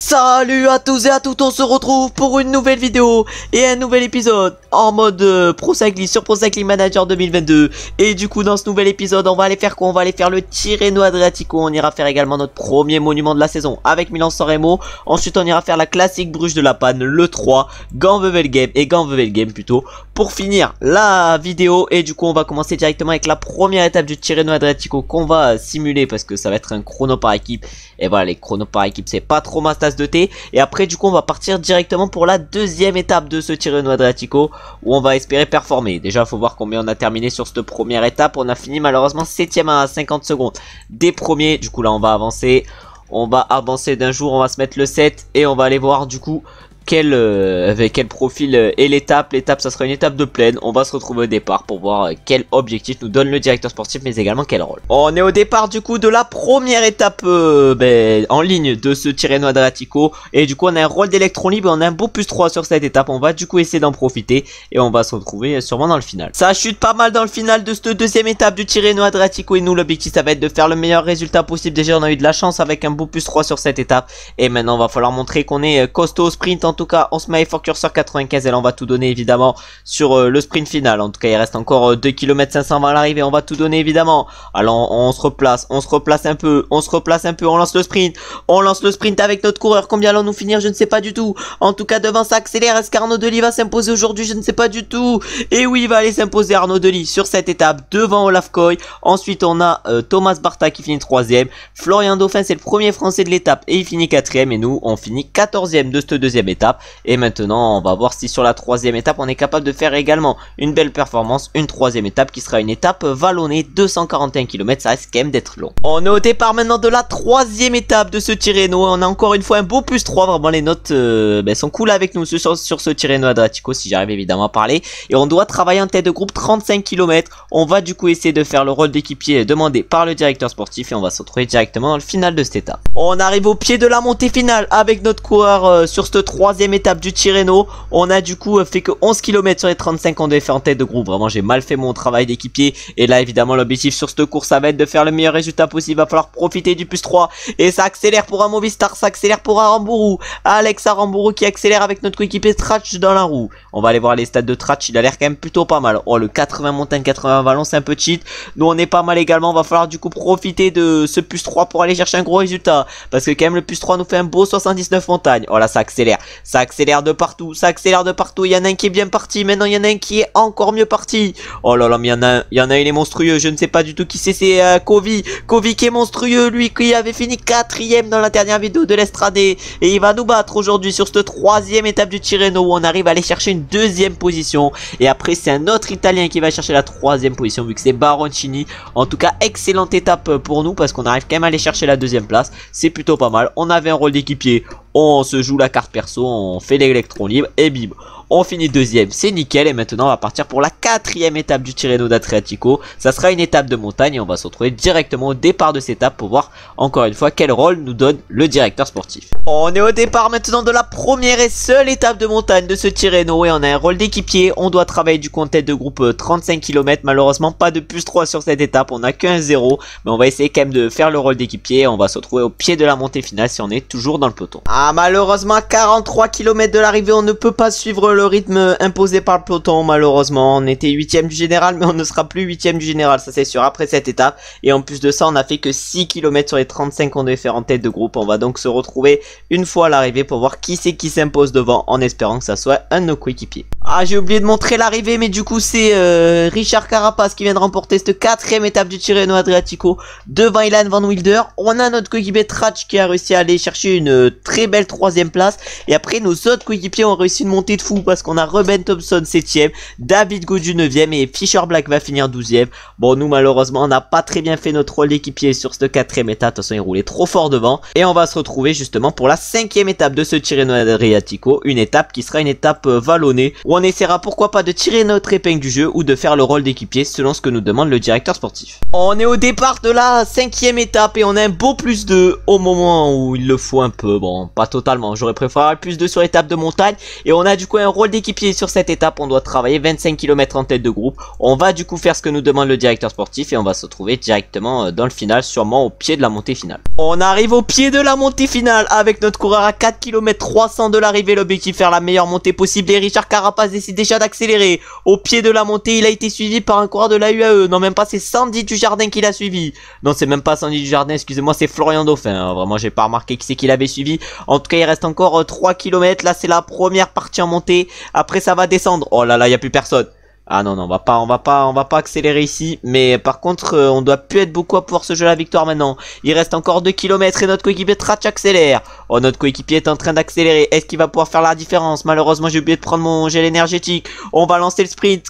Salut à tous et à toutes, on se retrouve pour une nouvelle vidéo et un nouvel épisode en mode Pro Cycling sur Pro Cycling Manager 2022. Et du coup dans ce nouvel épisode on va aller faire quoi? On va aller faire le Tirreno Adriatico. On ira faire également notre premier monument de la saison avec Milan-San Remo. Ensuite on ira faire la classique Bruges de la Panne, le 3, Gand-Wevelgem plutôt, pour finir la vidéo. Et du coup on va commencer directement avec la première étape du Tirreno Adriatico qu'on va simuler parce que ça va être un chrono par équipe. Et voilà, les chronos par équipe c'est pas trop ma tasse de thé. Et après du coup on va partir directement pour la deuxième étape de ce Tirreno Adriatico où on va espérer performer. Déjà il faut voir combien on a terminé sur cette première étape. On a fini malheureusement 7ème à 50 secondes des premiers. Du coup là on va avancer. On va avancer d'un jour, on va se mettre le 7 et on va aller voir du coup avec quel profil est l'étape. L'étape ça sera une étape de plaine. On va se retrouver au départ pour voir quel objectif nous donne le directeur sportif, mais également quel rôle. On est au départ du coup de la première étape en ligne de ce Tirreno Adriatico. Et du coup on a un rôle d'électron libre et on a un beau plus 3 sur cette étape. On va du coup essayer d'en profiter et on va se retrouver sûrement dans le final. Ça chute pas mal dans le final de cette deuxième étape du Tirreno Adriatico. Et nous l'objectif ça va être de faire le meilleur résultat possible. Déjà on a eu de la chance avec un beau plus 3 sur cette étape. Et maintenant va falloir montrer qu'on est costaud au sprint. En tout cas on se met fort curseur 95 et là on va tout donner évidemment sur le sprint final. En tout cas il reste encore 2 km 520 à l'arrivée. On va tout donner évidemment. Alors on se replace un peu, on lance le sprint avec notre coureur. Combien allons-nous finir? Je ne sais pas du tout. En tout cas devant ça accélère. Est-ce qu'Arnaud Delis va s'imposer aujourd'hui? Je ne sais pas du tout. Et oui, il va aller s'imposer Arnaud Delis sur cette étape devant Olaf Koy. Ensuite on a Thomas Barta qui finit 3ème. Florian Dauphin c'est le premier français de l'étape et il finit 4ème. Et nous on finit 14ème de cette deuxième étape. Et maintenant on va voir si sur la troisième étape on est capable de faire également une belle performance. Une troisième étape qui sera une étape vallonnée, 241 km, ça risque quand même d'être long. On est au départ maintenant de la troisième étape de ce Tirreno. On a encore une fois un beau plus 3, vraiment les notes sont cool avec nous sur ce Tirreno Adriatico, si j'arrive évidemment à parler. Et on doit travailler en tête de groupe 35 km. On va du coup essayer de faire le rôle d'équipier demandé par le directeur sportif et on va se retrouver directement dans le final de cette étape. On arrive au pied de la montée finale avec notre coureur sur cette troisième étape du Tirreno. On a du coup fait que 11 km sur les 35 qu'on devait faire en tête de groupe. Vraiment j'ai mal fait mon travail d'équipier. Et là évidemment l'objectif sur cette course ça va être de faire le meilleur résultat possible. Il va falloir profiter du plus 3. Et ça accélère pour un Movistar, ça accélère pour Aramburu. Alex Aramburu qui accélère avec notre coéquipier Tratch dans la roue. On va aller voir les stats de Tratch, il a l'air quand même plutôt pas mal. Oh le 80 montagne, 80 vallon c'est un peu cheat. Nous on est pas mal également. Va falloir du coup profiter de ce plus 3 pour aller chercher un gros résultat. Parce que quand même le plus 3 nous fait un beau 79 montagne. Oh là ça accélère de partout, ça accélère de partout. Il y en a un qui est bien parti, maintenant il y en a un qui est encore mieux parti. Oh là là mais il y en a un il est monstrueux. Je ne sais pas du tout qui c'est Kovi qui est monstrueux, lui qui avait fini 4ème dans la dernière vidéo de l'Estrade. Et il va nous battre aujourd'hui sur cette troisième étape du Tirreno où on arrive à aller chercher une deuxième position. Et après c'est un autre italien qui va chercher la troisième position vu que c'est Baroncini. En tout cas excellente étape pour nous parce qu'on arrive quand même à aller chercher la deuxième place. C'est plutôt pas mal. On avait un rôle d'équipier, on se joue la carte perso, on fait l'électron libre et bim, on finit deuxième, c'est nickel. Et maintenant on va partir pour la quatrième étape du Tirreno d'Adriatico. Ça sera une étape de montagne et on va se retrouver directement au départ de cette étape pour voir encore une fois quel rôle nous donne le directeur sportif. On est au départ maintenant de la première et seule étape de montagne de ce Tirreno et on a un rôle d'équipier. On doit travailler du coup en tête de groupe 35 km. Malheureusement pas de plus 3 sur cette étape, on a qu'un 0, mais on va essayer quand même de faire le rôle d'équipier. On va se retrouver au pied de la montée finale si on est toujours dans le peloton. Ah malheureusement à 43 km de l'arrivée on ne peut pas suivre le rythme imposé par le peloton. Malheureusement on était 8ème du général mais on ne sera plus 8ème du général, ça c'est sûr, après cette étape. Et en plus de ça on a fait que 6 km sur les 35 qu'on devait faire en tête de groupe. On va donc se retrouver une fois à l'arrivée pour voir qui c'est qui s'impose devant en espérant que ça soit un de nos coéquipiers. Ah j'ai oublié de montrer l'arrivée mais du coup c'est Richard Carapaz qui vient de remporter cette quatrième étape du Tirreno Adriatico devant Ilan Van Wilder. On a notre coéquipier Tratch qui a réussi à aller chercher une très belle troisième place. Et après nos autres coéquipiers ont réussi une montée de fou parce qu'on a Ruben Thompson 7ème, David Gaudu 9ème et Fisher Black va finir 12ème. Bon nous malheureusement on n'a pas très bien fait notre rôle d'équipier sur cette quatrième étape. De toute façon il roulait trop fort devant. Et on va se retrouver justement pour la cinquième étape de ce Tirreno Adriatico. Une étape qui sera une étape vallonnée où on essaiera pourquoi pas de tirer notre épingle du jeu ou de faire le rôle d'équipier selon ce que nous demande le directeur sportif. On est au départ de la 5e étape et on a un beau +2 au moment où il le faut un peu. Bon, pas totalement, j'aurais préféré le +2 sur l'étape de montagne. Et on a du coup un rôle d'équipier sur cette étape. On doit travailler 25 km en tête de groupe. On va du coup faire ce que nous demande le directeur sportif et on va se retrouver directement dans le final, sûrement au pied de la montée finale. On arrive au pied de la montée finale avec notre coureur à 4 km 300 de l'arrivée. L'objectif, faire la meilleure montée possible. Et Richard Carapaz décide déjà d'accélérer. Au pied de la montée, il a été suivi par un coureur de la UAE. Non, même pas, c'est Sandy Dujardin qui l'a suivi. Non, c'est même pas Sandy Dujardin, excusez-moi, c'est Florian Dauphin. Vraiment, j'ai pas remarqué qui c'est qui l'avait suivi. En tout cas, il reste encore 3 km. Là, c'est la première partie en montée. Après, ça va descendre. Oh là là, il n'y a plus personne. Ah non, non, on va pas accélérer ici. Mais par contre, on doit plus être beaucoup à pouvoir se jouer la victoire maintenant. Il reste encore 2 km et notre coéquipier Tratch accélère. Oh, notre coéquipier est en train d'accélérer. Est-ce qu'il va pouvoir faire la différence? Malheureusement, j'ai oublié de prendre mon gel énergétique. On va lancer le sprint.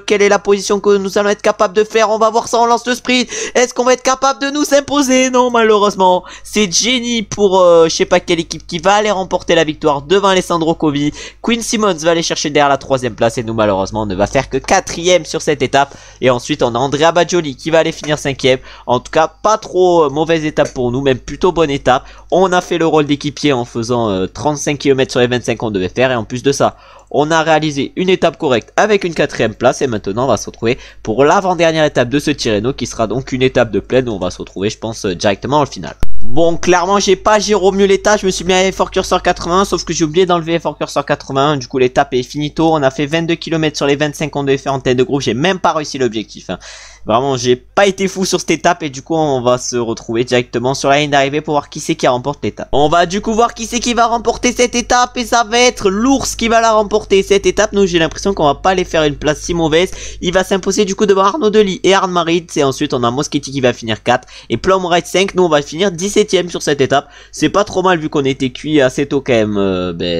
Quelle est la position que nous allons être capables de faire? On va voir ça, on lance le sprint. Est-ce qu'on va être capable de nous imposer? Non, malheureusement. C'est Jenny pour je sais pas quelle équipe qui va aller remporter la victoire devant Alessandro Covi. Queen Simmons va aller chercher derrière la 3e place et nous, malheureusement, on ne va faire que 4e sur cette étape. Et ensuite on a Andrea Bajoli qui va aller finir 5e. En tout cas pas trop mauvaise étape pour nous, même plutôt bonne étape. On a fait le rôle d'équipier en faisant 35 km sur les 25 qu'on devait faire. Et en plus de ça, on a réalisé une étape correcte avec une 4e place. Et maintenant on va se retrouver pour l'avant-dernière étape de ce Tirreno, qui sera donc une étape de plaine où on va se retrouver, je pense, directement au final. Bon, clairement j'ai pas géré au mieux l'étape. Je me suis mis à Effort Cursor 81, sauf que j'ai oublié d'enlever Effort Cursor 81. Du coup l'étape est finito. On a fait 22 km sur les 25 qu'on devait faire en tête de groupe. J'ai même pas réussi l'objectif, hein. Vraiment, j'ai pas été fou sur cette étape et du coup, on va se retrouver directement sur la ligne d'arrivée pour voir qui c'est qui remporte l'étape. On va du coup voir qui c'est qui va remporter cette étape et ça va être l'ours qui va la remporter cette étape. Nous, j'ai l'impression qu'on va pas aller faire une place si mauvaise. Il va s'imposer du coup devant Arnaud Delis et Arne Marit. Et ensuite, on a Moschetti qui va finir 4 et Plum Ride 5. Nous, on va finir 17ème sur cette étape. C'est pas trop mal vu qu'on était cuit assez tôt quand même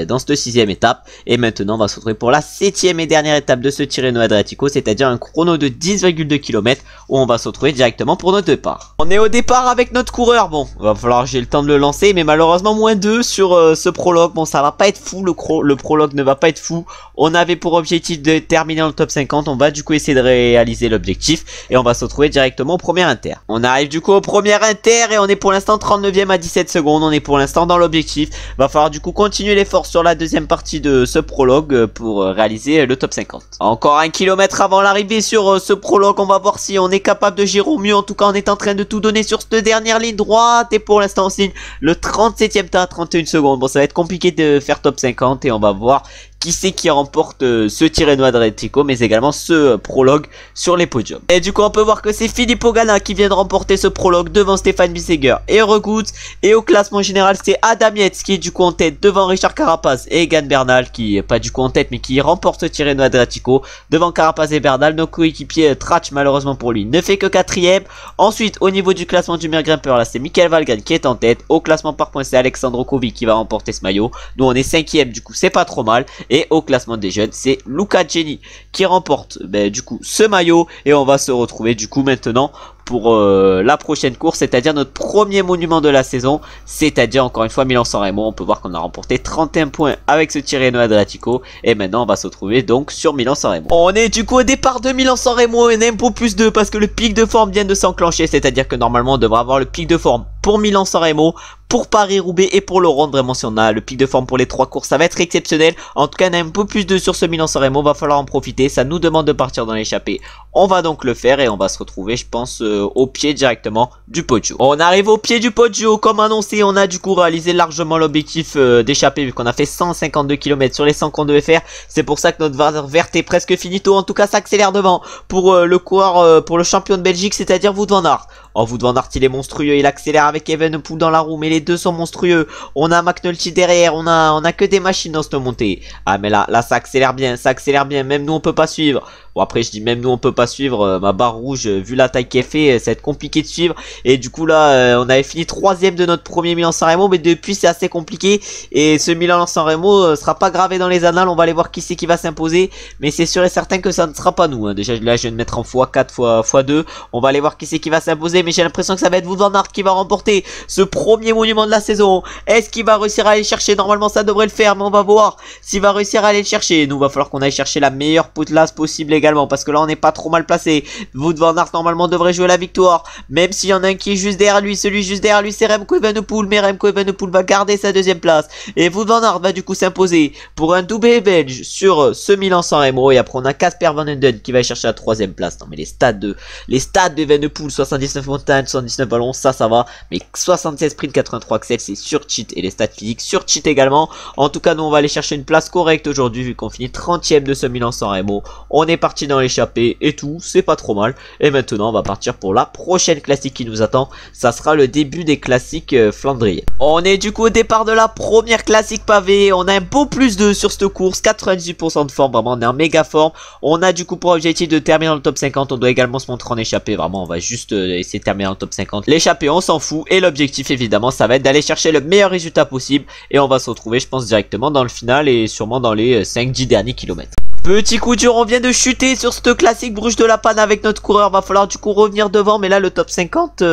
dans cette 6ème étape. Et maintenant, on va se retrouver pour la 7ème et dernière étape de ce Tirreno Adriatico, c'est-à-dire un chrono de 10,2 km. Où on va se retrouver directement pour notre départ. On est au départ avec notre coureur. Bon, va falloir que j'ai le temps de le lancer, mais malheureusement -2 sur ce prologue. Bon, ça va pas être fou, le prologue ne va pas être fou. On avait pour objectif de terminer dans le top 50. On va du coup essayer de réaliser l'objectif et on va se retrouver directement au premier inter. On arrive du coup au premier inter et on est pour l'instant 39ème à 17 secondes. On est pour l'instant dans l'objectif. Va falloir du coup continuer l'effort sur la deuxième partie de ce prologue pour réaliser le top 50. Encore 1 km avant l'arrivée sur ce prologue. On va voir si on est capable de gérer au mieux. En tout cas, on est en train de tout donner sur cette dernière ligne droite. Et pour l'instant, on signe le 37ème temps à 31 secondes. Bon, ça va être compliqué de faire top 50 et on va voir qui c'est qui remporte ce Tirreno Adriatico, mais également ce prologue sur les podiums. Et du coup, on peut voir que c'est Filippo Ganna qui vient de remporter ce prologue devant Stéphane Bissegger et Regout. Et au classement général, c'est Adam Yates qui est du coup en tête devant Richard Carapaz et Egan Bernal, qui est pas du coup en tête, mais qui remporte ce Tirreno Adriatico devant Carapaz et Bernal. Nos coéquipiers Tratch, malheureusement pour lui, ne fait que 4ème. Ensuite, au niveau du classement du meilleur grimpeur, là, c'est Michael Valgan qui est en tête. Au classement par points, c'est Alexandro Covi qui va remporter ce maillot. Nous, on est 5ème, du coup, c'est pas trop mal. Et au classement des jeunes, c'est Luca Geni qui remporte du coup ce maillot. Et on va se retrouver du coup maintenant pour la prochaine course, c'est-à-dire notre premier monument de la saison, c'est-à-dire encore une fois Milan-San Remo. On peut voir qu'on a remporté 31 points avec ce Tirreno Adriatico et maintenant on va se retrouver donc sur Milan-San Remo. On est du coup au départ de Milan-San Remo et un peu +2 parce que le pic de forme vient de s'enclencher, c'est-à-dire que normalement on devrait avoir le pic de forme pour Milan-San Remo, pour Paris-Roubaix et pour le Ronde. Vraiment, si on a le pic de forme pour les 3 courses, ça va être exceptionnel. En tout cas, on a un peu +2 sur ce Milan-San Remo, va falloir en profiter, ça nous demande de partir dans l'échappée. On va donc le faire et on va se retrouver, je pense, au pied directement du Poggio. On arrive au pied du Poggio, comme annoncé, on a du coup réalisé largement l'objectif d'échapper, vu qu'on a fait 152 km sur les 100 qu'on devait faire. C'est pour ça que notre barre verte est presque finito. En tout cas, ça accélère devant pour le coureur, pour le champion de Belgique, c'est-à-dire Wout van Aert. Oh, Wout van Aert, il est monstrueux, il accélère avec Evenepoel dans la roue, mais les deux sont monstrueux. On a McNulty derrière, on a que des machines dans cette montée. Ah, mais là ça accélère bien, même nous on peut pas suivre. Bon, après je dis même nous on peut pas suivre, ma barre rouge, vu la taille qu'elle fait, ça va être compliqué de suivre. Et du coup là, on avait fini 3ème de notre premier Milan-San Remo, mais depuis c'est assez compliqué. Et ce Milan-San Remo sera pas gravé dans les annales, on va aller voir qui c'est qui va s'imposer. Mais c'est sûr et certain que ça ne sera pas nous, hein. Déjà là je viens de mettre en x4, x2, on va aller voir qui c'est qui va s'imposer. mais j'ai l'impression que ça va être Wout van Aert qui va remporter ce premier monument de la saison. Est-ce qu'il va réussir à aller le chercher? Normalement ça devrait le faire, mais on va voir s'il va réussir à aller le chercher. Nous, va falloir qu'on aille chercher la meilleure place possible également, parce que là on n'est pas trop mal placé. Wout van Aert normalement devrait jouer la victoire, même s'il y en a un qui est juste derrière lui. Celui juste derrière lui c'est Remco Evenepoel, mais Remco Evenepoel va garder sa deuxième place. Et Wout van Aert va du coup s'imposer pour un doublé belge sur ce Milan-San Remo. Et après on a Casper Van Enden qui va chercher la troisième place. Non mais les stats de Evenepoel, 79 montagnes, 79 ballons, ça va, mais 76 sprint, 83 axel, c'est sur cheat, et les stats physiques sur cheat également. En tout cas nous on va aller chercher une place correcte aujourd'hui, vu qu'on finit 30ème de ce Milan-San Remo. On est parti dans l'échappée et tout, c'est pas trop mal. Et maintenant on va partir pour la prochaine classique qui nous attend. Ça sera le début des classiques flandriennes. On est du coup au départ de la première classique pavée. On a un beau plus 2 sur cette course, 98% de forme, vraiment on est en méga forme. On a du coup pour objectif de terminer dans le top 50. On doit également se montrer en échappée, vraiment on va juste essayer de terminer dans le top 50. L'échappée on s'en fout, et l'objectif évidemment ça va être d'aller chercher le meilleur résultat possible. Et on va se retrouver je pense directement dans le final, et sûrement dans les 5-10 derniers kilomètres. Petit coup dur, on vient de chuter sur cette classique Bruges de la Panne avec notre coureur. Va falloir du coup revenir devant, mais là le top 50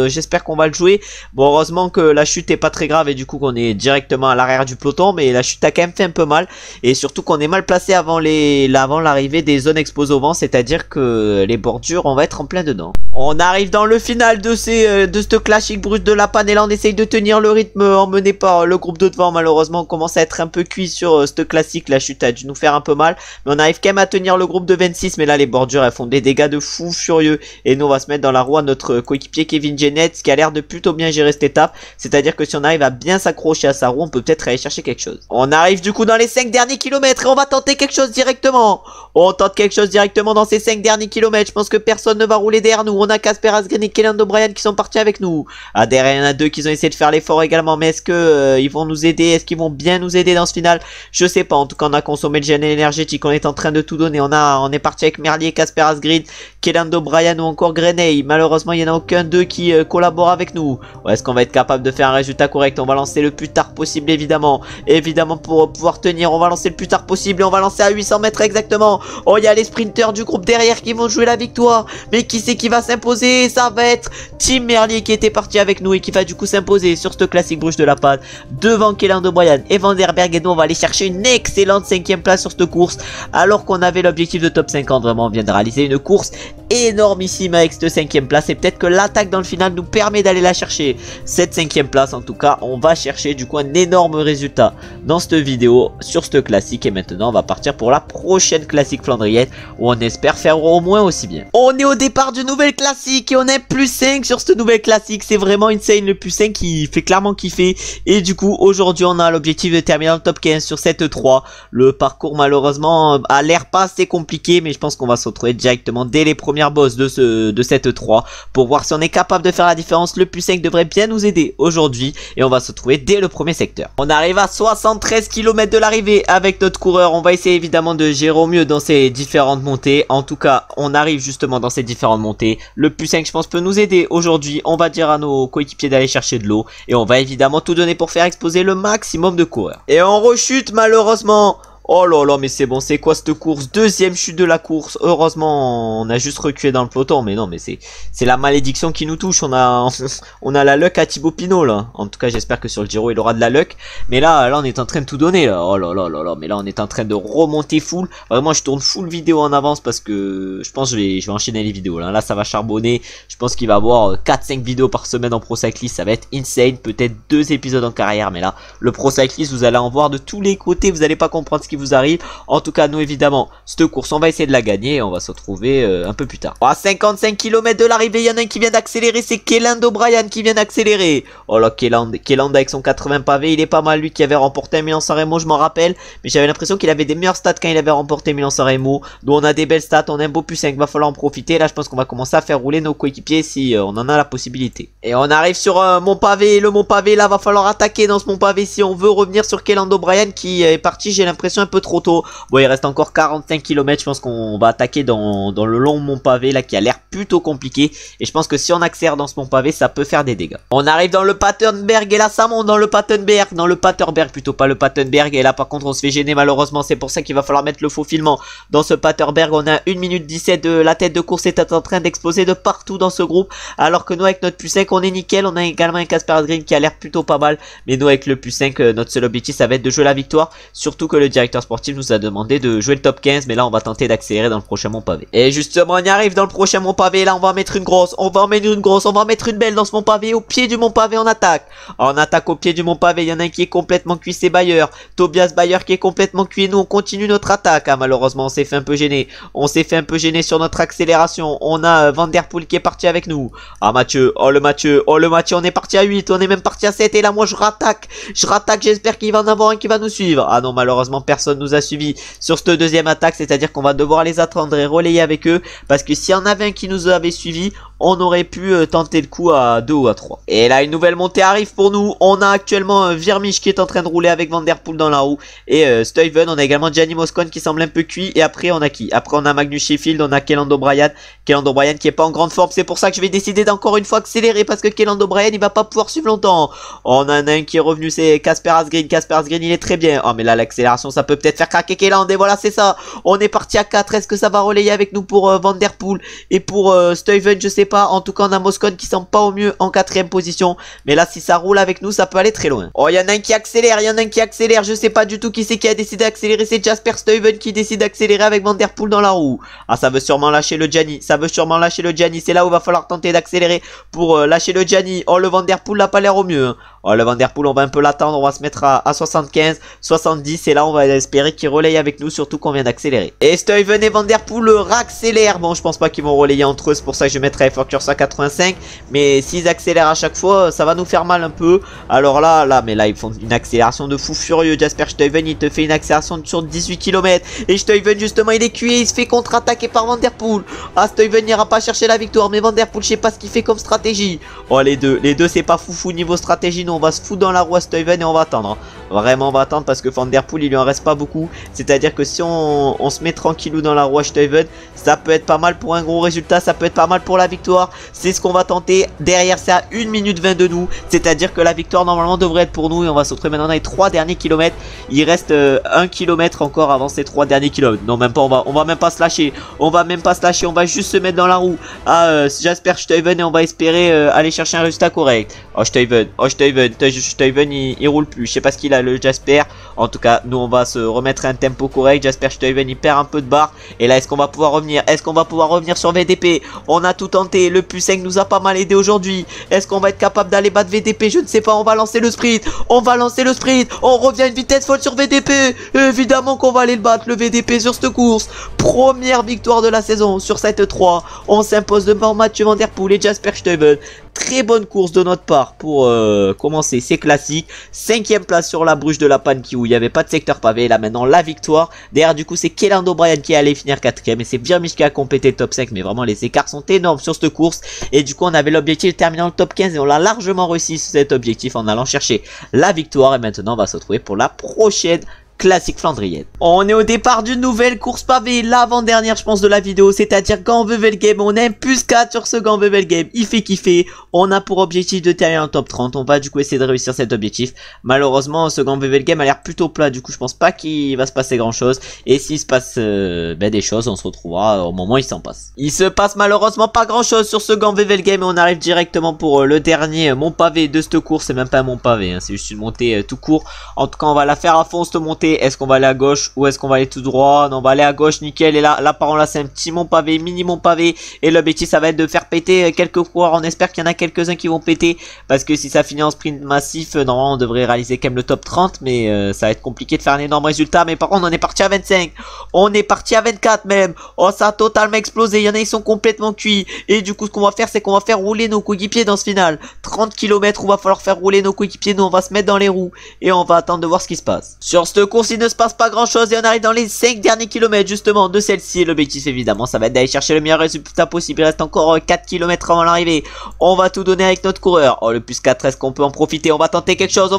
j'espère qu'on va le jouer. Bon, heureusement que la chute est pas très grave et du coup qu'on est directement à l'arrière du peloton, mais la chute a quand même fait un peu mal, et surtout qu'on est mal placé avant l'arrivée des zones exposées au vent, c'est-à-dire que les bordures on va être en plein dedans. On arrive dans le final de cette classique Bruges de la Panne, et là on essaye de tenir le rythme emmené par le groupe de devant. Malheureusement on commence à être un peu cuit sur cette classique, la chute a dû nous faire un peu mal. Mais on arrive quand même à tenir le groupe de 26. Mais là les bordures elles font des dégâts de fou furieux. Et nous on va se mettre dans la roue à notre coéquipier Kevin Genet, qui a l'air de plutôt bien gérer cette étape. C'est à dire que si on arrive à bien s'accrocher à sa roue, on peut peut-être aller chercher quelque chose. On arrive du coup dans les 5 derniers kilomètres, et on va tenter quelque chose directement. On tente quelque chose directement dans ces 5 derniers kilomètres. Je pense que personne ne va rouler derrière nous. On a Casper Asgreen et Kellan O'Brien qui sont partis avec nous. Ah, derrière il y en a deux qui ont essayé de faire l'effort également. Mais est-ce que ils vont nous aider? Est-ce qu'ils vont bien nous aider dans ce final? Je sais pas. En tout cas on a consommé le gel énergétique, on est en train de tout donner. On est parti avec Merlier, Casper Asgreen, Kellan O'Brien ou encore Grenay. Malheureusement il n'y en a aucun d'eux qui collabore avec nous. Est-ce qu'on va être capable de faire un résultat correct? On va lancer le plus tard possible évidemment. Évidemment pour pouvoir tenir, on va lancer le plus tard possible, et on va lancer à 800 mètres exactement. Oh, il y a les sprinters du groupe derrière qui vont jouer la victoire. Mais qui c'est qui va s'imposer? Ça va être Tim Merlier qui était parti avec nous et qui va du coup s'imposer sur cette classique Bruges de la Panne devant Kellan O'Brien et Van der Berg. Et nous on va aller chercher une excellente 5ème place sur cette course, alors qu'on avait l'objectif de top 50. Vraiment on vient de réaliser une course énormissime avec cette 5ème place, et peut-être que l'attaque dans le final nous permet d'aller la chercher, cette 5ème place. En tout cas on va chercher du coup un énorme résultat dans cette vidéo sur cette classique. Et maintenant on va partir pour la prochaine classique flandrienne, où on espère faire au moins aussi bien. On est au départ d'une nouvelle classique et on est plus 5 sur cette nouvelle classique. C'est vraiment insane, le plus 5 qui fait clairement kiffer. Et du coup aujourd'hui on a l'objectif de terminer dans le top 15 sur cette 3. Le parcours malheureusement a l'air pas assez compliqué, mais je pense qu'on va se retrouver directement dès les premières bosses de cette 3 pour voir si on est capable de faire la différence. Le plus 5 devrait bien nous aider aujourd'hui, et on va se retrouver dès le premier secteur. On arrive à 73 km de l'arrivée avec notre coureur. On va essayer évidemment de gérer au mieux dans ces différentes montées. En tout cas on arrive justement dans ces différentes montées. Le plus 5 je pense peut nous aider aujourd'hui. On va dire à nos coéquipiers d'aller chercher de l'eau, et on va évidemment tout donner pour faire exploser le maximum de coureurs. Et on rechute malheureusement. Oh là là, mais c'est bon, c'est quoi cette course? Deuxième chute de la course. Heureusement on a juste reculé dans le peloton, mais non, mais c'est la malédiction qui nous touche. On a la luck à Thibaut Pinot là. En tout cas j'espère que sur le Giro il aura de la luck. Mais là on est en train de tout donner là. Oh là là là là, mais là on est en train de remonter full. Vraiment je tourne full vidéo en avance, parce que je pense que je vais enchaîner les vidéos là. Là ça va charbonner. Je pense qu'il va y avoir 4-5 vidéos par semaine en Pro Cyclist. Ça va être insane. Peut-être 2 épisodes en carrière, mais là le Pro Cyclist vous allez en voir de tous les côtés. Vous allez pas comprendre ce qui vous arrive. En tout cas nous évidemment cette course on va essayer de la gagner, et on va se retrouver un peu plus tard. À 55 km de l'arrivée, il y en a un qui vient d'accélérer, c'est Kellan O'Brien qui vient d'accélérer. Oh là, Kellan avec son 80 pavés, il est pas mal, lui qui avait remporté un Milan-San Remo, je m'en rappelle. Mais j'avais l'impression qu'il avait des meilleurs stats quand il avait remporté Milan-San Remo. Nous on a des belles stats, on a un beau plus 5, va falloir en profiter. Là je pense qu'on va commencer à faire rouler nos coéquipiers si on en a la possibilité. Et on arrive sur Mont Pavé. Le Mont Pavé là, va falloir attaquer dans ce Mont Pavé si on veut revenir sur Kellan O'Brien qui est parti, j'ai l'impression un peu trop tôt. Bon, il reste encore 45 km. Je pense qu'on va attaquer dans le long mont pavé là qui a l'air plutôt compliqué. Et je pense que si on accélère dans ce mont pavé, ça peut faire des dégâts. On arrive dans le Patenberg et là ça monte dans le Patenberg. Dans le Paterberg plutôt, pas le Patenberg. Et là par contre on se fait gêner malheureusement. C'est pour ça qu'il va falloir mettre le faufilement. Dans ce Paterberg, on a 1 minute 17. La tête de course est en train d'exploser de partout dans ce groupe. Alors que nous avec notre plus 5 on est nickel. On a également un Casper Asgreen qui a l'air plutôt pas mal. Mais nous avec le plus 5, notre seul objectif ça va être de jouer la victoire. Surtout que le directeur sportif nous a demandé de jouer le top 15. Mais là on va tenter d'accélérer dans le prochain mont pavé. Et justement on y arrive dans le prochain mont pavé. Là on va mettre une grosse, on va mettre une belle dans ce mont pavé. Au pied du mont pavé on attaque. On attaque au pied du mont pavé. Il y en a un qui est complètement cuit, c'est Bayer. Tobias Bayer qui est complètement cuit. Nous on continue notre attaque. Ah, malheureusement on s'est fait un peu gêner. On s'est fait un peu gêner sur notre accélération. On a Van Der Poel qui est parti avec nous. Ah Mathieu, oh le Mathieu, on est parti à 8, on est même parti à 7 et là moi je rattaque, j'espère qu'il va en avoir un qui va nous suivre. Ah non malheureusement personne nous a suivi sur cette deuxième attaque, c'est à dire qu'on va devoir les attendre et relayer avec eux, parce que s'il y en avait un qui nous avait suivi, on aurait pu tenter le coup à 2 ou à 3. Et là une nouvelle montée arrive pour nous. On a actuellement Virmich qui est en train de rouler avec Van Der Poel dans la roue. Et Stuyven, on a également Gianni Moscon qui semble un peu cuit. Et après on a qui? Après on a Magnus Sheffield, on a Kelland O'Brien. Kelland O'Brien qui est pas en grande forme. C'est pour ça que je vais décider d'encore une fois accélérer, parce que Kelland O'Brien il va pas pouvoir suivre longtemps. On en a un qui est revenu, c'est Casper Asgreen. Casper Asgreen il est très bien. Oh mais là l'accélération ça peut peut-être faire craquer Kelland. Et voilà c'est ça. On est parti à 4. Est-ce que ça va relayer avec nous pour Van Der Poel et pour Stuyven? Je sais pas. En tout cas on a Moscon qui semble pas au mieux en 4ème position. Mais là si ça roule avec nous ça peut aller très loin. Oh il y en a un qui accélère, je sais pas du tout qui c'est qui a décidé d'accélérer. C'est Jasper Stuyven qui décide d'accélérer avec Van Der Poel dans la roue. Ah ça veut sûrement lâcher le Gianni. C'est là où il va falloir tenter d'accélérer pour lâcher le Gianni. Oh le Van Der Poel n'a pas l'air au mieux hein. Oh le Van Der Poel on va un peu l'attendre. On va se mettre à 75, 70. Et là on va espérer qu'il relaye avec nous, surtout qu'on vient d'accélérer. Et Stuyven et Van Der Poel accélèrent. Bon je pense pas qu'ils vont relayer entre eux. C'est pour ça que je mettrai effort curseur à 85. Mais s'ils accélèrent à chaque fois ça va nous faire mal un peu. Alors là ils font une accélération de fou furieux. Jasper Stuyven il te fait une accélération sur 18 km. Et Stuyven justement il est cuit. Il se fait contre-attaquer par Van Der Poel. Ah Stuyven n'ira pas chercher la victoire. Mais Van Der Poel je sais pas ce qu'il fait comme stratégie. Oh les deux c'est pas foufou niveau stratégie. Nous on va se foutre dans la roue à Stuyven et on va attendre. Vraiment on va attendre parce que Van Der Poel il lui en reste pas beaucoup. C'est à dire que si on se met tranquillou dans la roue à Stuyven, ça peut être pas mal pour un gros résultat. Ça peut être pas mal pour la victoire. C'est ce qu'on va tenter. Derrière c'est à 1 minute 20 de nous. C'est à dire que la victoire normalement devrait être pour nous. Et on va se retrouver maintenant dans les 3 derniers kilomètres. Il reste 1 km encore avant ces 3 derniers kilomètres. Non même pas, on va même pas se lâcher. On va juste se mettre dans la roue à Jasper Stuyven et on va espérer aller chercher un résultat correct. Oh Stuyven il roule plus. Je sais pas ce qu'il a le Jasper. En tout cas nous on va se remettre à un tempo correct. Jasper Stuyven il perd un peu de barre. Et là est-ce qu'on va pouvoir revenir? Sur VDP? On a tout tenté. Le plus 5 nous a pas mal aidé aujourd'hui. Est-ce qu'on va être capable d'aller battre VDP? Je ne sais pas. On va lancer le sprint. On revient à une vitesse folle sur VDP. Évidemment qu'on va aller le battre le VDP sur cette course. Première victoire de la saison sur cette 3. On s'impose devant Mathieu Van Der Poel et Jasper Stuyven. Très bonne course de notre part pour commencer, c'est classique. 5ème place sur la Bruche de la Panki où il n'y avait pas de secteur pavé. Là maintenant la victoire. Derrière du coup c'est Kelland O'Brien qui est allé finir 4ème et c'est Virmich qui a complété le top 5. Mais vraiment les écarts sont énormes sur cette course. Et du coup on avait l'objectif de terminer dans le top 15 et on l'a largement réussi sur cet objectif en allant chercher la victoire. Et maintenant on va se retrouver pour la prochaine classique flandrienne. On est au départ d'une nouvelle course pavée, l'avant-dernière je pense de la vidéo, c'est-à-dire Gand-Wevelgem. On a un plus 4 sur ce Gand-Wevelgem, il fait kiffer. On a pour objectif de terminer en top 30, on va du coup essayer de réussir cet objectif. Malheureusement ce Gand-Wevelgem a l'air plutôt plat, du coup je pense pas qu'il va se passer grand chose. Et s'il se passe des choses, on se retrouvera au moment où il s'en passe. Il se passe malheureusement pas grand chose sur ce Gand-Wevelgem et on arrive directement pour le dernier mont pavé de cette course. C'est même pas un mont pavé, hein, c'est juste une montée tout court. En tout cas on va la faire à fond cette montée. Est-ce qu'on va aller à gauche ou est-ce qu'on va aller tout droit? Non on va aller à gauche, nickel. Et là par contre là c'est un petit mont pavé, mini mont pavé. Et l'objectif ça va être de faire péter quelques coureurs. On espère qu'il y en a quelques-uns qui vont péter, parce que si ça finit en sprint massif, normalement on devrait réaliser quand même le top 30. Mais ça va être compliqué de faire un énorme résultat. Mais par contre on est parti à 25, on est parti à 24 même. Oh ça a totalement explosé, il y en a ils sont complètement cuits. Et du coup ce qu'on va faire c'est qu'on va faire rouler nos coéquipiers dans ce final. 30 km où va falloir faire rouler nos coéquipiers. Nous on va se mettre dans les roues et on va attendre de voir ce qui se passe. Sur ce course il ne se passe pas grand chose et on arrive dans les 5 derniers kilomètres justement de celle-ci. L'objectif évidemment ça va être d'aller chercher le meilleur résultat possible. Il reste encore 4 km avant l'arrivée. On va tout donner avec notre coureur. Oh le plus 4, est-ce qu'on peut en profiter? On va tenter quelque chose,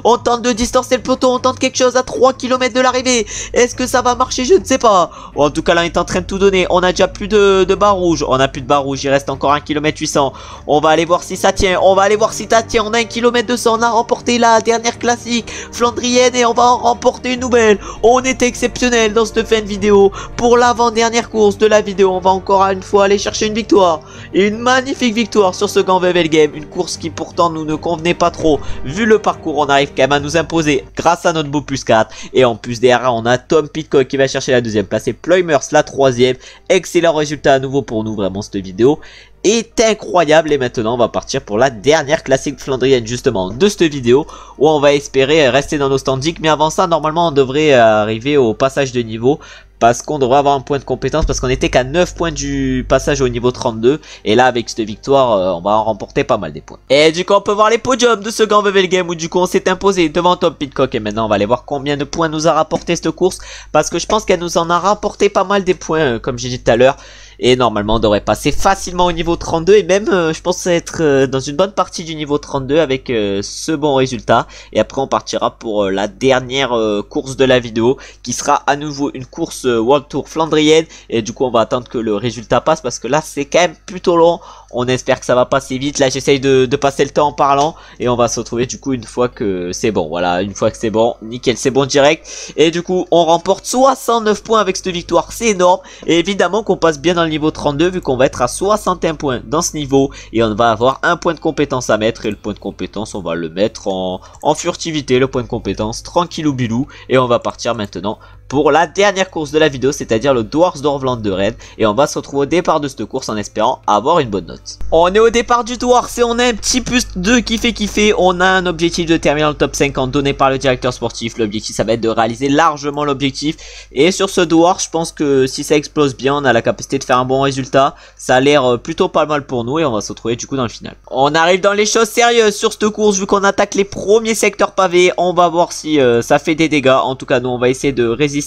on tente de distancer le peloton, on tente quelque chose à 3 km de l'arrivée. Est-ce que ça va marcher? Je ne sais pas. Oh, en tout cas là on est en train de tout donner. On a déjà plus de barre rouge. On a plus de barre rouge, il reste encore 1 km 800. On va aller voir si ça tient, on a 1 km 200. On a remporté la dernière classique flandrienne et on va en remporter une nouvelle. On est exceptionnel dans cette fin de vidéo. Pour l'avant-dernière course de la vidéo, on va encore une fois aller chercher une victoire. Une magnifique victoire sur ce Grand Vevel Game. Une course qui pourtant nous ne convenait pas trop. Vu le parcours, on arrive quand même à nous imposer grâce à notre beau plus 4. Et en plus derrière, on a Tom Pidcock qui va chercher la deuxième place et Ploymers la troisième. Excellent résultat à nouveau pour nous, vraiment cette vidéo est incroyable. Et maintenant on va partir pour la dernière classique flandrienne justement de cette vidéo, où on va espérer rester dans nos standings. Mais avant ça normalement on devrait arriver au passage de niveau, parce qu'on devrait avoir un point de compétence, parce qu'on était qu'à 9 points du passage au niveau 32. Et là avec cette victoire on va en remporter pas mal des points. Et du coup on peut voir les podiums de ce Grand Vevel Game, où du coup on s'est imposé devant Tom Pidcock. Et maintenant on va aller voir combien de points nous a rapporté cette course, parce que je pense qu'elle nous en a rapporté pas mal des points comme j'ai dit tout à l'heure. Et normalement on devrait passer facilement au niveau 32. Et même je pense être dans une bonne partie du niveau 32 avec ce bon résultat. Et après on partira pour la dernière course de la vidéo, qui sera à nouveau une course World Tour flandrienne. Et du coup on va attendre que le résultat passe, parce que là c'est quand même plutôt long. On espère que ça va passer vite. Là j'essaye de passer le temps en parlant. Et on va se retrouver du coup une fois que c'est bon. Voilà, une fois que c'est bon, nickel, c'est bon direct. Et du coup on remporte 69 points avec cette victoire, c'est énorme. Et évidemment qu'on passe bien dans le niveau 32, vu qu'on va être à 61 points dans ce niveau. Et on va avoir un point de compétence à mettre. Et le point de compétence on va le mettre en furtivité. Le point de compétence tranquillou bilou. Et on va partir maintenant pour la dernière course de la vidéo, c'est-à-dire le Dwarsdorfland de Rennes. Et on va se retrouver au départ de cette course en espérant avoir une bonne note. On est au départ du Dwars et on a un petit plus de kiffer. On a un objectif de terminer dans le top 50 donné par le directeur sportif. L'objectif ça va être de réaliser largement l'objectif. Et sur ce Dwars, je pense que si ça explose bien, on a la capacité de faire un bon résultat. Ça a l'air plutôt pas mal pour nous et on va se retrouver du coup dans le final. On arrive dans les choses sérieuses sur cette course, vu qu'on attaque les premiers secteurs pavés. On va voir si ça fait des dégâts. En tout cas nous on va essayer de résister.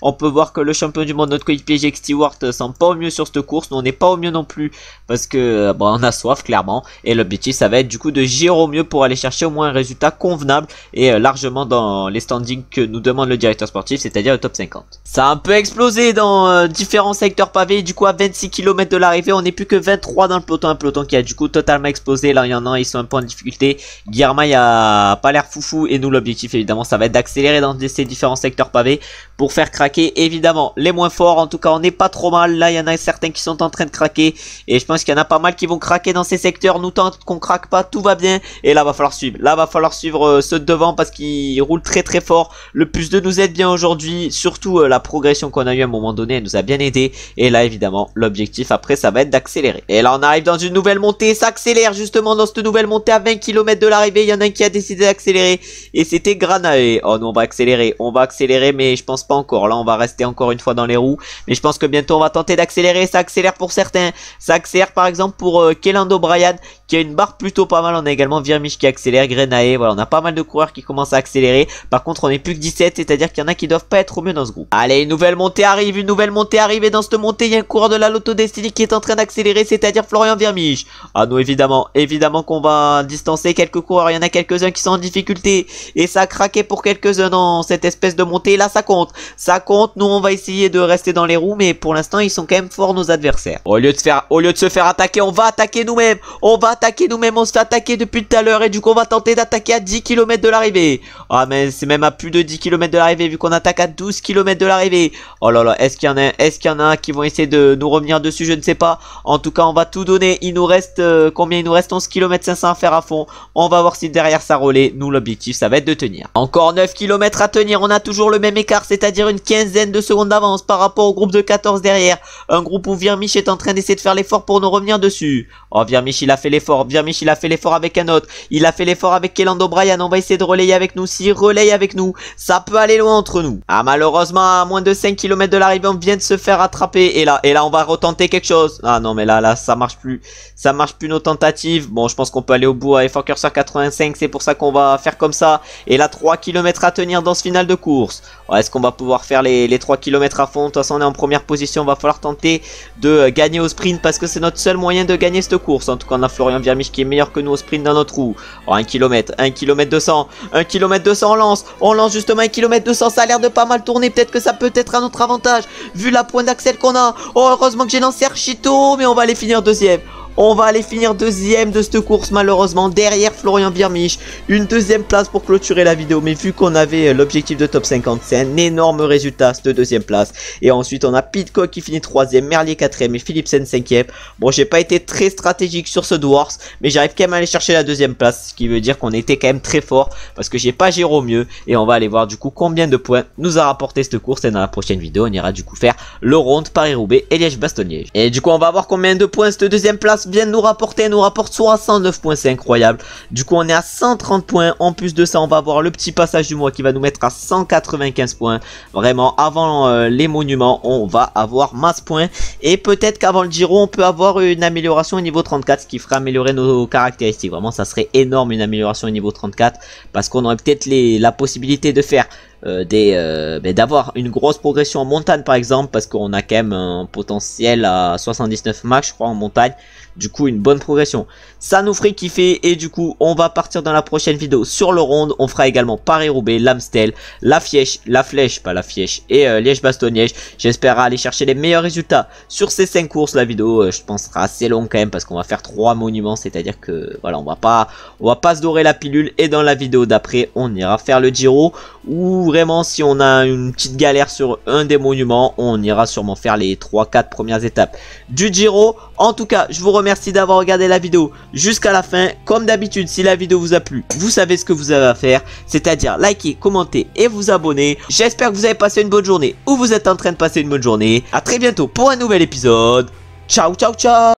On peut voir que le champion du monde, notre coéquipier Jake Stewart, semble pas au mieux sur cette course. Nous on n'est pas au mieux non plus, parce que bon, on a soif clairement. Et l'objectif ça va être du coup de gérer au mieux pour aller chercher au moins un résultat convenable et largement dans les standings que nous demande le directeur sportif, c'est-à-dire le top 50. Ça a un peu explosé dans différents secteurs pavés. Du coup à 26 km de l'arrivée, on n'est plus que 23 dans le peloton. Un peloton qui a du coup totalement explosé. Là il y en a, ils sont un peu en difficulté. Guillermail a pas l'air foufou. Et nous l'objectif évidemment ça va être d'accélérer dans ces différents secteurs pavés pour faire craquer évidemment les moins forts. En tout cas on n'est pas trop mal. Là il y en a certains qui sont en train de craquer. Et je pense qu'il y en a pas mal qui vont craquer dans ces secteurs. Nous tant qu'on craque pas, tout va bien. Et là va falloir suivre. Là va falloir suivre ceux de devant, parce qu'ils roulent très fort. Le plus 2 nous aide bien aujourd'hui. Surtout la progression qu'on a eu à un moment donné, elle nous a bien aidé. Et là évidemment l'objectif après ça va être d'accélérer. Et là on arrive dans une nouvelle montée. Ça accélère justement dans cette nouvelle montée à 20 km de l'arrivée. Il y en a un qui a décidé d'accélérer. Et c'était Granae. Oh non, on va accélérer. On va accélérer mais je pense pas encore. Là on va rester encore une fois dans les roues. Mais je pense que bientôt on va tenter d'accélérer. Ça accélère pour certains. Ça accélère par exemple pour Kelland O'Brien, qui a une barre plutôt pas mal. On a également Virmich qui accélère, Grenae. Voilà, on a pas mal de coureurs qui commencent à accélérer. Par contre on n'est plus que 17, c'est-à-dire qu'il y en a qui doivent pas être au mieux dans ce groupe. Allez, une nouvelle montée arrive. Et dans cette montée il y a un coureur de la Lotto Destiny qui est en train d'accélérer, c'est-à-dire Florian Virmich. Ah non, évidemment qu'on va distancer quelques coureurs. Il y en a quelques-uns qui sont en difficulté. Et ça a craqué pour quelques-uns dans cette espèce de montée. Là ça compte. Nous on va essayer de rester dans les roues, mais pour l'instant ils sont quand même forts nos adversaires. Au lieu de se faire attaquer, on va attaquer nous-mêmes. On se fait attaquer depuis tout à l'heure. Et du coup on va tenter d'attaquer à 10 km de l'arrivée. Ah mais c'est même à plus de 10 km de l'arrivée, vu qu'on attaque à 12 km de l'arrivée. Oh là là, est-ce qu'il y en a qui vont essayer de nous revenir dessus? Je ne sais pas. En tout cas on va tout donner. Il nous reste combien? Il nous reste 11 km 500 à faire à fond. On va voir si derrière ça relaie. Nous l'objectif ça va être de tenir. Encore 9 km à tenir. On a toujours le même écart, c'est-à-dire c'est-à-dire une quinzaine de secondes d'avance par rapport au groupe de 14 derrière. Un groupe où Virmich est en train d'essayer de faire l'effort pour nous revenir dessus. Oh, Virmich, il a fait l'effort. Virmich, il a fait l'effort avec un autre. Il a fait l'effort avec Kelando Bryan. On va essayer de relayer avec nous. S'il relaye avec nous, ça peut aller loin entre nous. Ah, malheureusement, à moins de 5 km de l'arrivée, on vient de se faire attraper. Et là, on va retenter quelque chose. Ah non, mais là, ça marche plus. Ça marche plus nos tentatives. Bon, je pense qu'on peut aller au bout à effort curseur 85. C'est pour ça qu'on va faire comme ça. Et là, 3 km à tenir dans ce final de course. Est-ce qu'on va pouvoir faire les 3 km à fond? De toute façon, on est en première position. Va falloir tenter de gagner au sprint parce que c'est notre seul moyen de gagner cette course. En tout cas, on a Florian Virmich qui est meilleur que nous au sprint dans notre roue. Oh, 1 km, 1 km 200, 1 km 200, on lance justement 1 km 200. Ça a l'air de pas mal tourner. Peut-être que ça peut être à notre avantage vu la pointe d'axel qu'on a. Oh, heureusement que j'ai lancé archi tôt, mais on va aller finir deuxième. On va aller finir deuxième de cette course malheureusement derrière Florian Virmich. Une deuxième place pour clôturer la vidéo. Mais vu qu'on avait l'objectif de top 50, c'est un énorme résultat cette deuxième place. Et ensuite on a Pidcock qui finit troisième, Merlier quatrième et Philipsen cinquième. Bon, j'ai pas été très stratégique sur ce Dwarfs, mais j'arrive quand même à aller chercher la deuxième place. Ce qui veut dire qu'on était quand même très fort parce que j'ai pas géré au mieux. Et on va aller voir du coup combien de points nous a rapporté cette course. Et dans la prochaine vidéo on ira du coup faire le Ronde, Paris-Roubaix et Liège-Bastogne-Liège. Et du coup on va voir combien de points cette deuxième place vient de nous rapporter. Elle nous rapporte 69 points, c'est incroyable. Du coup on est à 130 points. En plus de ça on va avoir le petit passage du mois qui va nous mettre à 195 points. Vraiment avant les monuments on va avoir masse points. Et peut-être qu'avant le Giro on peut avoir une amélioration au niveau 34, ce qui ferait améliorer nos caractéristiques. Vraiment ça serait énorme une amélioration au niveau 34 parce qu'on aurait peut-être la possibilité de faire d'avoir une grosse progression en montagne par exemple, parce qu'on a quand même un potentiel à 79 max je crois en montagne. Du coup une bonne progression, ça nous ferait kiffer. Et du coup on va partir dans la prochaine vidéo sur le Ronde. On fera également Paris-Roubaix, l'Amstel, la Flèche et Liège-Bastogne-Liège. J'espère aller chercher les meilleurs résultats sur ces 5 courses. La vidéo je pense sera assez longue quand même parce qu'on va faire 3 monuments, c'est à dire que voilà on va pas se dorer la pilule. Et dans la vidéo d'après on ira faire le Giro, ou vraiment si on a une petite galère sur un des monuments on ira sûrement faire les 3-4 premières étapes du Giro. En tout cas je vous remercie d'avoir regardé la vidéo jusqu'à la fin. Comme d'habitude si la vidéo vous a plu, vous savez ce que vous avez à faire, c'est-à-dire liker, commenter et vous abonner. J'espère que vous avez passé une bonne journée ou vous êtes en train de passer une bonne journée. A très bientôt pour un nouvel épisode. Ciao ciao ciao.